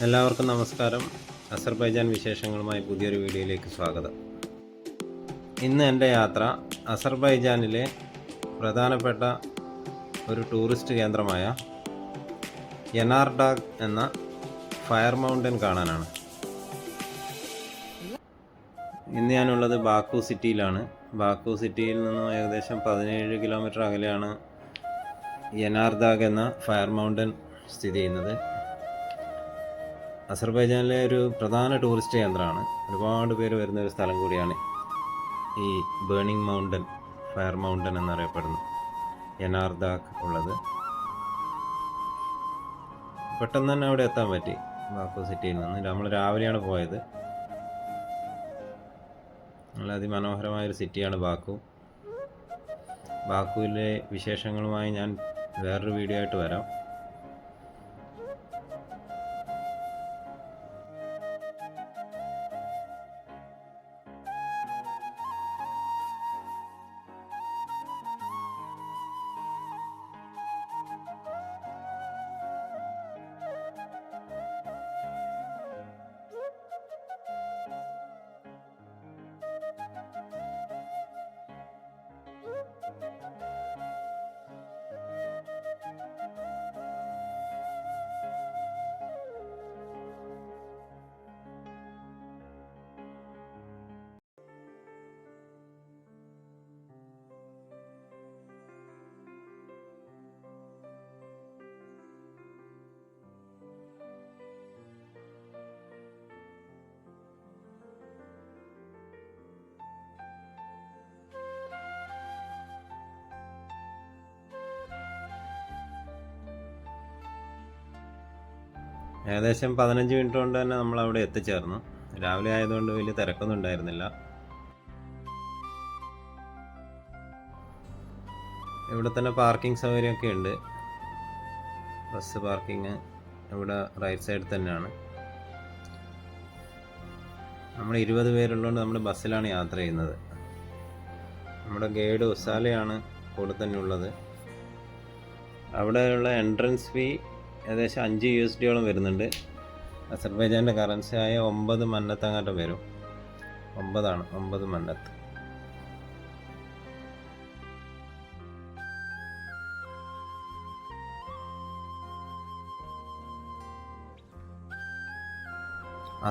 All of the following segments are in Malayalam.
എല്ലാവർക്കും നമസ്കാരം. അസർബൈജാൻ വിശേഷങ്ങളുമായി പുതിയൊരു വീഡിയോയിലേക്ക് സ്വാഗതം. ഇന്ന് എൻ്റെ യാത്ര അസർബൈജാനിലെ പ്രധാനപ്പെട്ട ഒരു ടൂറിസ്റ്റ് കേന്ദ്രമായ യനാർഡാഗ് എന്ന ഫയർ മൗണ്ടൻ കാണാനാണ്. ഇന്ന് ഞാനുള്ളത് ബാക്കു സിറ്റിയിലാണ്. ബാക്കു സിറ്റിയിൽ നിന്നും ഏകദേശം 17 കിലോമീറ്റർ അകലെയാണ് യനാർഡാഗ് എന്ന ഫയർ മൗണ്ടൻ സ്ഥിതി ചെയ്യുന്നത്. അസർബൈജാനിലെ ഒരു പ്രധാന ടൂറിസ്റ്റ് കേന്ദ്രമാണ്. ഒരുപാട് പേര് വരുന്ന ഒരു സ്ഥലം കൂടിയാണ് ഈ ബേണിംഗ് മൗണ്ടൻ, ഫയർ മൗണ്ടൻ എന്നറിയപ്പെടുന്നു യനാർഡാഗ് ഉള്ളത്. പെട്ടെന്ന് തന്നെ അവിടെ എത്താൻ പറ്റി ബാക്കു സിറ്റിയിൽ നിന്ന്. നമ്മൾ രാവിലെയാണ് പോയത്. നല്ല അതിമനോഹരമായൊരു സിറ്റിയാണ് ബാക്കു. ബാക്കുവിലെ വിശേഷങ്ങളുമായി ഞാൻ വേറൊരു വീഡിയോ ആയിട്ട് വരാം. ഏകദേശം 15 മിനിറ്റ് കൊണ്ട് തന്നെ നമ്മൾ അവിടെ എത്തിച്ചേർന്നു. രാവിലെ ആയതുകൊണ്ട് വലിയ തിരക്കൊന്നും ഉണ്ടായിരുന്നില്ല. ഇവിടെ തന്നെ പാർക്കിംഗ് സൗകര്യമൊക്കെ ഉണ്ട്. ബസ് പാർക്കിംഗ് ഇവിടെ റൈറ്റ് സൈഡിൽ തന്നെയാണ്. നമ്മൾ 20 പേരുള്ളതുകൊണ്ട് നമ്മൾ ബസ്സിലാണ് യാത്ര ചെയ്യുന്നത്. നമ്മുടെ ഗൈഡ് ഉസാലയാണ് കൂടെ തന്നെ ഉള്ളത്. അവിടെയുള്ള എൻട്രൻസ് ഫീ ഏകദേശം $5 വരുന്നുണ്ട്. അസർബൈജാൻ്റെ കറൻസി ആയ 9 മന്നത്ത് അങ്ങോട്ട് വരും. 9 മന്നത്ത്.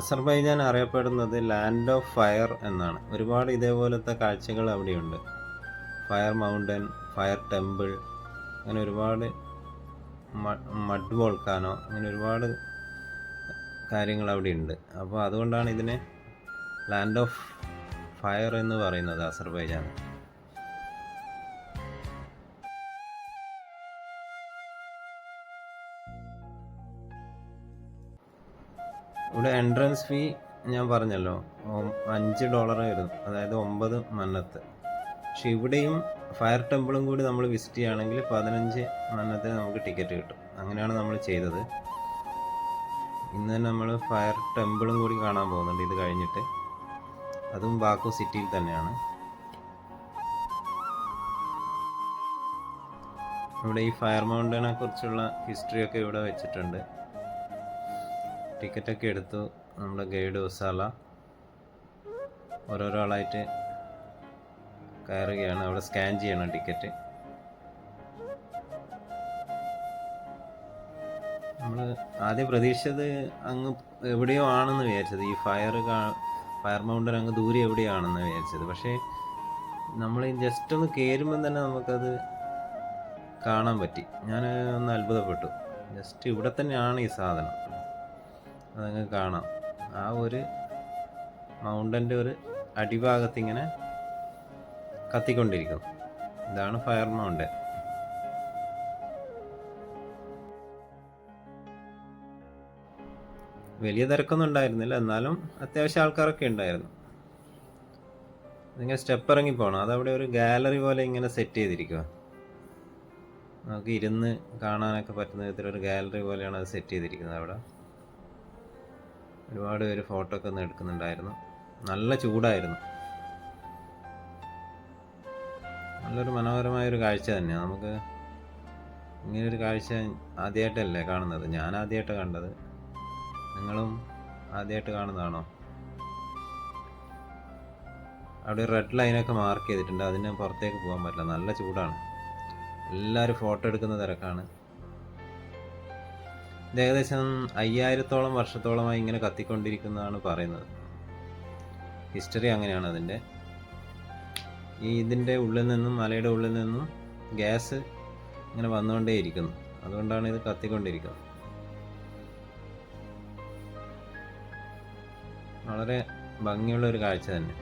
അസർബൈജാൻ അറിയപ്പെടുന്നത് ലാൻഡ് ഓഫ് ഫയർ എന്നാണ്. ഒരുപാട് ഇതേപോലത്തെ കാഴ്ചകൾ അവിടെയുണ്ട്. ഫയർ മൗണ്ടൻ, ഫയർ ടെമ്പിൾ, അങ്ങനെ ഒരുപാട് മഡ് വോൾക്കാനോ, അങ്ങനെ ഒരുപാട് കാര്യങ്ങൾ അവിടെ ഉണ്ട്. അപ്പോൾ അതുകൊണ്ടാണ് ഇതിനെ ലാൻഡ് ഓഫ് ഫയർ എന്ന് പറയുന്നത് അസർബൈജാൻ. ഇവിടെ എൻട്രൻസ് ഫീ ഞാൻ പറഞ്ഞല്ലോ $5 വരും, അതായത് 9 മന്നത്ത്. പക്ഷെ ഇവിടെയും ഫയർ ടെമ്പിളും കൂടി നമ്മൾ വിസിറ്റ് ചെയ്യുകയാണെങ്കിൽ 15 മന്നത്തിന് നമുക്ക് ടിക്കറ്റ് കിട്ടും. അങ്ങനെയാണ് നമ്മൾ ചെയ്തത്. ഇന്ന് തന്നെ നമ്മൾ ഫയർ ടെമ്പിളും കൂടി കാണാൻ പോകുന്നുണ്ട് ഇത് കഴിഞ്ഞിട്ട്. അതും ബാക്കു സിറ്റിയിൽ തന്നെയാണ്. ഇവിടെ ഈ ഫയർ മൗണ്ടനെ കുറിച്ചുള്ള ഹിസ്റ്ററിയൊക്കെ ഇവിടെ വെച്ചിട്ടുണ്ട്. ടിക്കറ്റൊക്കെ എടുത്തു നമ്മുടെ ഗൈഡ് ഉസാല. ഓരോരോ ആളായിട്ട് കയറുകയാണ്. അവിടെ സ്കാൻ ചെയ്യണം ടിക്കറ്റ്. നമ്മൾ ആദ്യം പ്രതീക്ഷിച്ചത് അങ്ങ് എവിടെയോ ആണെന്ന് വിചാരിച്ചത്, ഈ ഫയർ മൗണ്ടൻ അങ്ങ് ദൂരെ എവിടെയാണെന്ന് വിചാരിച്ചത്. പക്ഷേ നമ്മൾ ജസ്റ്റ് ഒന്ന് കയറുമ്പം തന്നെ നമുക്കത് കാണാൻ പറ്റി. ഞാൻ ഒന്ന് അത്ഭുതപ്പെട്ടു. ജസ്റ്റ് ഇവിടെ തന്നെയാണ് ഈ സാധനം, അതങ്ങ് കാണാം. ആ ഒരു മൗണ്ടൻ്റെ ഒരു അടിഭാഗത്ത് ഇങ്ങനെ കത്തിക്കൊണ്ടിരിക്കുന്നു. ഇതാണ് ഫയർ മൗണ്ടൻ. വലിയ തിരക്കൊന്നും ഉണ്ടായിരുന്നില്ല, എന്നാലും അത്യാവശ്യം ആൾക്കാരൊക്കെ ഉണ്ടായിരുന്നു. ഇങ്ങനെ സ്റ്റെപ്പ് ഇറങ്ങി പോകണം. അതവിടെ ഒരു ഗാലറി പോലെ ഇങ്ങനെ സെറ്റ് ചെയ്തിരിക്കുക. നമുക്ക് ഇരുന്ന് കാണാനൊക്കെ പറ്റുന്ന വിധത്തിലൊരു ഗാലറി പോലെയാണ് അത് സെറ്റ് ചെയ്തിരിക്കുന്നത്. അവിടെ ഒരുപാട് പേര് ഫോട്ടോ ഒക്കെ ഒന്ന് എടുക്കുന്നുണ്ടായിരുന്നു. നല്ല ചൂടായിരുന്നു. നല്ലൊരു മനോഹരമായൊരു കാഴ്ച തന്നെയാണ്. നമുക്ക് ഇങ്ങനൊരു കാഴ്ച ആദ്യമായിട്ടല്ലേ കാണുന്നത്. ഞാൻ ആദ്യമായിട്ടാണ് കണ്ടത്. നിങ്ങളും ആദ്യമായിട്ട് കാണുന്നതാണോ? അവിടെ റെഡ് ലൈനൊക്കെ മാർക്ക് ചെയ്തിട്ടുണ്ട്, അതിന് പുറത്തേക്ക് പോകാൻ പറ്റില്ല, നല്ല ചൂടാണ്. എല്ലാവരും ഫോട്ടോ എടുക്കുന്ന തിരക്കാണ്. ഇത് ഏകദേശം 5000-ഓളം വർഷത്തോളമായി ഇങ്ങനെ കത്തിക്കൊണ്ടിരിക്കുന്നതാണ് പറയുന്നത്. ഹിസ്റ്ററി അങ്ങനെയാണ് അതിൻ്റെ. ഇതിൻ്റെ ഉള്ളിൽ നിന്നും, മലയുടെ ഉള്ളിൽ നിന്നും ഗ്യാസ് ഇങ്ങനെ വന്നുകൊണ്ടേയിരിക്കുന്നു, അതുകൊണ്ടാണ് ഇത് കത്തിക്കൊണ്ടിരിക്കുന്നത്. വളരെ ഭംഗിയുള്ള ഒരു കാഴ്ച തന്നെ.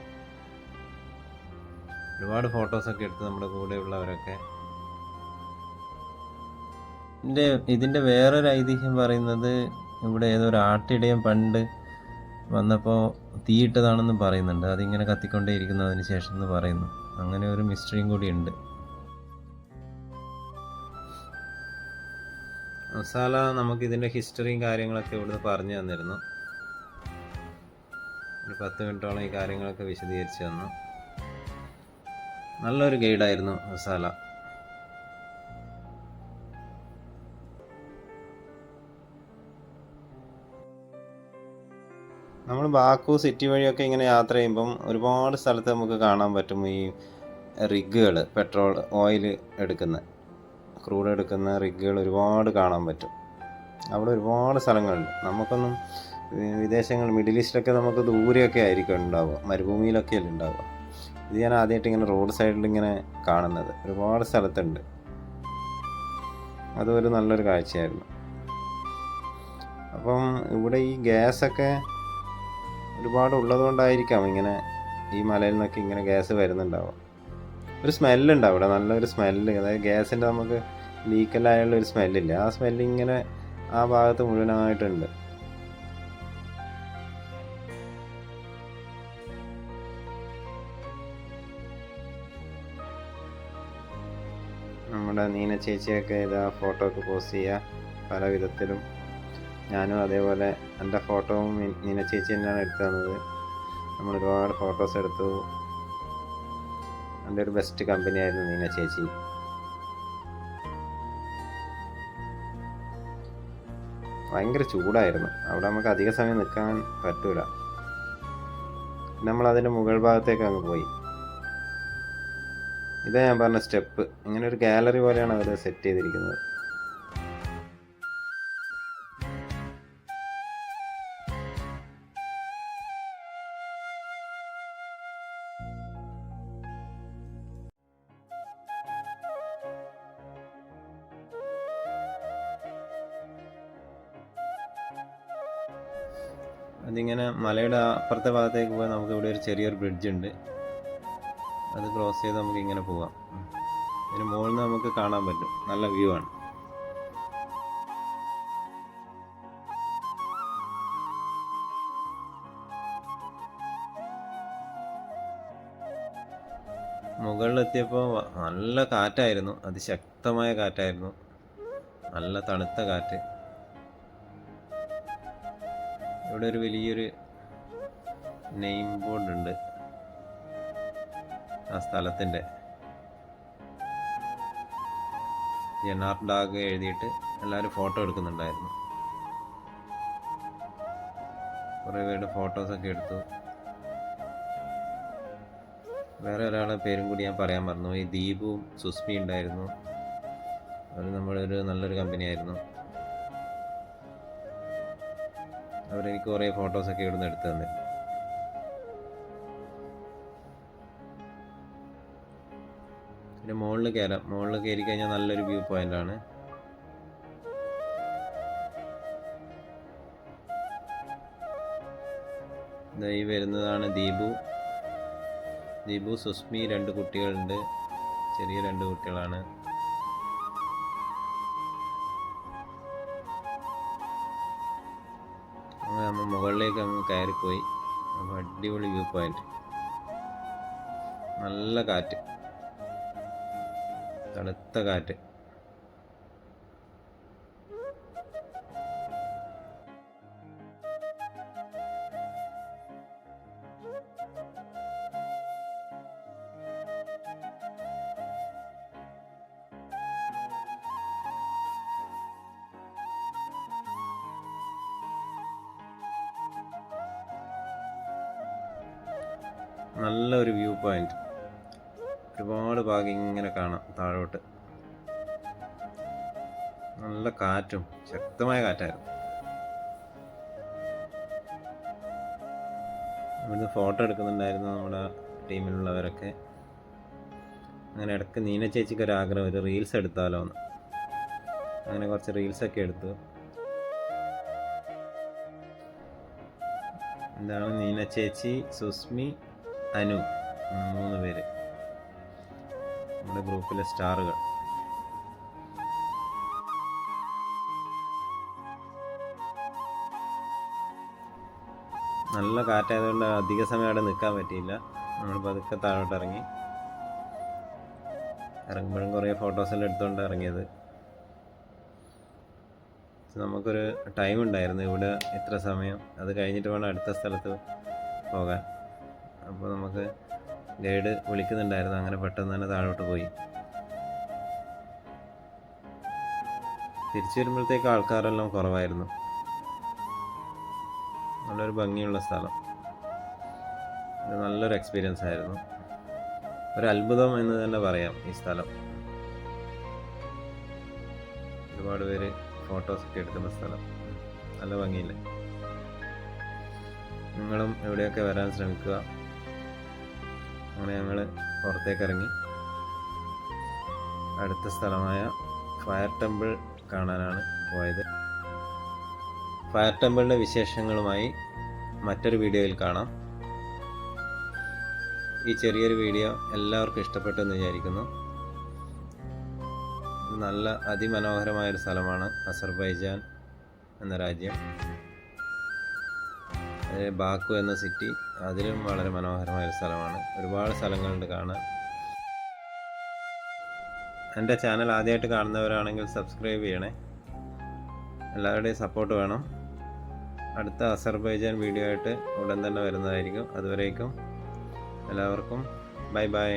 ഒരുപാട് ഫോട്ടോസൊക്കെ എടുത്ത് നമ്മുടെ കൂടെയുള്ളവരൊക്കെ. ഇതിൻ്റെ വേറൊരു ഐതിഹ്യം പറയുന്നത്, ഇവിടെ ഏതൊരു ആട്ടിടയൻ പണ്ട് വന്നപ്പോൾ തീയിട്ടതാണെന്ന് പറയുന്നുണ്ട്. അതിങ്ങനെ കത്തിക്കൊണ്ടേ ഇരിക്കുന്നതിന് ശേഷം എന്ന് പറയുന്നു. അങ്ങനെ ഒരു മിസ്റ്ററിയും കൂടി ഉണ്ട്. മസാല നമുക്ക് ഇതിൻ്റെ ഹിസ്റ്ററിയും കാര്യങ്ങളൊക്കെ ഇവിടുന്ന് പറഞ്ഞു തന്നിരുന്നു. ഒരു 10 മിനിറ്റോളം ഈ കാര്യങ്ങളൊക്കെ വിശദീകരിച്ച് തന്നു. നല്ലൊരു ഗൈഡായിരുന്നു മസാല. നമ്മൾ ബാക്കു സിറ്റി വഴിയൊക്കെ ഇങ്ങനെ യാത്ര ചെയ്യുമ്പം ഒരുപാട് സ്ഥലത്ത് നമുക്ക് കാണാൻ പറ്റും ഈ റിഗുകൾ, പെട്രോൾ ഓയിൽ എടുക്കുന്ന, ക്രൂഡ് എടുക്കുന്ന റിഗുകൾ ഒരുപാട് കാണാൻ പറ്റും. അവിടെ ഒരുപാട് സ്ഥലങ്ങളുണ്ട്. നമുക്കൊന്നും വിദേശങ്ങൾ, മിഡിൽ ഈസ്റ്റിലൊക്കെ നമുക്ക് ദൂരെയൊക്കെ ആയിരിക്കും ഉണ്ടാവുക, മരുഭൂമിയിലൊക്കെ അല്ലേ ഉണ്ടാവുക. ഇത് ഞാൻ ആദ്യമായിട്ട് ഇങ്ങനെ റോഡ് സൈഡിൽ ഇങ്ങനെ കാണുന്നത്. ഒരുപാട് സ്ഥലത്തുണ്ട്. അതൊരു നല്ലൊരു കാഴ്ചയായിരുന്നു. അപ്പം ഇവിടെ ഈ ഗ്യാസൊക്കെ ഒരുപാട് ഉള്ളതുകൊണ്ടായിരിക്കാം ഇങ്ങനെ ഈ മലയിൽ നിന്നൊക്കെ ഇങ്ങനെ ഗ്യാസ് വരുന്നുണ്ടാവുക. ഒരു സ്മെല്ലുണ്ട് അവിടെ, നല്ലൊരു സ്മെല്ല്. അതായത് ഗ്യാസിൻ്റെ നമുക്ക് ലീക്കലായുള്ള ഒരു സ്മെല്ലില്ല, ആ സ്മെല്ല് ഇങ്ങനെ ആ ഭാഗത്ത് മുഴുവനായിട്ടുണ്ട്. നമ്മുടെ നീന ചേച്ചിയൊക്കെ ഇതാ ഫോട്ടോ ഒക്കെ പോസ്റ്റ് ചെയ്യുക പല വിധത്തിലും. ഞാനും അതേപോലെ എൻ്റെ ഫോട്ടോവും നീന ചേച്ചി തന്നെയാണ് എടുത്തു തന്നത്. നമ്മൾ ഒരുപാട് ഫോട്ടോസ് എടുത്തു. എൻ്റെ ഒരു ബെസ്റ്റ് കമ്പനിയായിരുന്നു നീന ചേച്ചി. ഭയങ്കര ചൂടായിരുന്നു അവിടെ, നമുക്ക് അധിക സമയം നിൽക്കാൻ പറ്റൂല. നമ്മൾ അതിൻ്റെ മുകൾ ഭാഗത്തേക്ക് അങ്ങ് പോയി. ഇതാ ഞാൻ പറഞ്ഞ സ്റ്റെപ്പ്. ഇങ്ങനെ ഒരു ഗാലറി പോലെയാണ് അവർ സെറ്റ് ചെയ്തിരിക്കുന്നത്. അതിങ്ങനെ മലയുടെ അപ്പുറത്തെ ഭാഗത്തേക്ക് പോകാൻ നമുക്ക് ഇവിടെ ഒരു ചെറിയൊരു ബ്രിഡ്ജ് ഉണ്ട്. അത് ക്രോസ് ചെയ്ത് നമുക്ക് ഇങ്ങനെ പോവാം. ഇതിന് മുകളിൽ നിന്ന് നമുക്ക് കാണാൻ പറ്റും, നല്ല വ്യൂ ആണ്. മുകളിലെത്തിയപ്പോൾ നല്ല കാറ്റായിരുന്നു, അതിശക്തമായ കാറ്റായിരുന്നു, നല്ല തണുത്ത കാറ്റ്. ഇവിടെ ഒരു വലിയൊരു നെയിം ബോർഡ് ഉണ്ട് ആ സ്ഥലത്തിൻ്റെ. ജനാർ ഡാഗ് എഴുതിയിട്ട് എല്ലാവരും ഫോട്ടോ എടുക്കുന്നുണ്ടായിരുന്നു. കുറേ പേരുടെ ഫോട്ടോസൊക്കെ എടുത്തു. വേറെ ഒരാളുടെ പേരും കൂടി ഞാൻ പറയാൻ മറന്നു. ഈ ദീപും സുസ്മി ഉണ്ടായിരുന്നു. അവർ നമ്മളൊരു നല്ലൊരു കമ്പനിയായിരുന്നു. അവരെനിക്ക് കുറേ ഫോട്ടോസൊക്കെ ഇവിടുന്ന് എടുത്തു തന്നിരുന്നു. പിന്നെ മുകളിൽ കയറാം. മുകളിൽ കയറി കഴിഞ്ഞാൽ നല്ലൊരു വ്യൂ പോയിൻ്റാണ്. ഈ വരുന്നതാണ് ദീപു സുസ്മി, 2 കുട്ടികളുണ്ട്, ചെറിയ 2 കുട്ടികളാണ്. അങ്ങനെ നമ്മൾ മുകളിലേക്ക് അങ്ങ് കയറിപ്പോയി. അപ്പോൾ അടിപൊളി വ്യൂ പോയിന്റ്, നല്ല കാറ്റ്, തണുത്ത കാറ്റ്. നല്ലൊരു വ്യൂ പോയിന്റ്, ഒരുപാട് ഭാഗം ഇങ്ങനെ കാണാം താഴോട്ട്. നല്ല കാറ്റും, ശക്തമായ കാറ്റായിരുന്നു. ഇവിടുന്ന് ഫോട്ടോ എടുക്കുന്നുണ്ടായിരുന്നു നമ്മുടെ ടീമിലുള്ളവരൊക്കെ. അങ്ങനെ ഇടയ്ക്ക് നീന ചേച്ചിക്ക് ഒരു ആഗ്രഹം, ഒരു റീൽസ് എടുത്താലോ എന്ന്. അങ്ങനെ കുറച്ച് റീൽസൊക്കെ എടുത്തു. എന്താണ്, നീന ചേച്ചി, സുസ്മി, അനു, 3 പേര് നമ്മുടെ ഗ്രൂപ്പിലെ സ്റ്റാറുകൾ. നല്ല കാറ്റായതുകൊണ്ട് അധിക സമയം അവിടെ നിൽക്കാൻ പറ്റിയില്ല. നമ്മൾ പതുക്കെ താഴോട്ട് ഇറങ്ങി. ഇറങ്ങുമ്പോഴും കുറേ ഫോട്ടോസെല്ലാം എടുത്തുകൊണ്ട് ഇറങ്ങിയത്. നമുക്കൊരു ടൈം ഉണ്ടായിരുന്നു, ഇവിടെ ഇത്ര സമയം, അത് കഴിഞ്ഞിട്ട് വേണം അടുത്ത സ്ഥലത്ത് പോകാൻ. അപ്പോൾ നമുക്ക് ഗൈഡ് വിളിക്കുന്നുണ്ടായിരുന്നു. അങ്ങനെ പെട്ടെന്ന് തന്നെ താഴോട്ട് പോയി. തിരിച്ചു വരുമ്പോഴത്തേക്ക് ആൾക്കാരെല്ലാം കുറവായിരുന്നു. നല്ലൊരു ഭംഗിയുള്ള സ്ഥലം, നല്ലൊരു എക്സ്പീരിയൻസ് ആയിരുന്നു. ഒരു അത്ഭുതം എന്ന് തന്നെ പറയാം ഈ സ്ഥലം. ഒരുപാട് പേര് ഫോട്ടോസൊക്കെ എടുക്കുന്ന സ്ഥലം, നല്ല ഭംഗിയില്ലേ. നിങ്ങളും എവിടെയൊക്കെ വരാൻ ശ്രമിക്കുക. അങ്ങനെ ഞങ്ങൾ പുറത്തേക്ക് ഇറങ്ങി അടുത്ത സ്ഥലമായ ഫയർ ടെമ്പിൾ കാണാനാണ് പോയത്. ഫയർ ടെമ്പിളിൻ്റെ വിശേഷങ്ങളുമായി മറ്റൊരു വീഡിയോയിൽ കാണാം. ഈ ചെറിയൊരു വീഡിയോ എല്ലാവർക്കും ഇഷ്ടപ്പെട്ടെന്ന് വിചാരിക്കുന്നു. നല്ല അതിമനോഹരമായൊരു സ്ഥലമാണ് അസർബൈജാൻ എന്ന രാജ്യം. ബാക്കു എന്ന സിറ്റി, അതിലും വളരെ മനോഹരമായൊരു സ്ഥലമാണ്. ഒരുപാട് സ്ഥലങ്ങളുണ്ട് കാണാൻ. എൻ്റെ ചാനൽ ആദ്യമായിട്ട് കാണുന്നവരാണെങ്കിൽ സബ്സ്ക്രൈബ് ചെയ്യണേ. എല്ലാവരുടെയും സപ്പോർട്ട് വേണം. അടുത്ത അസർബൈജാൻ വീഡിയോ ആയിട്ട് ഉടൻ തന്നെ വരുന്നതായിരിക്കും. അതുവരേക്കും എല്ലാവർക്കും ബൈ ബൈ.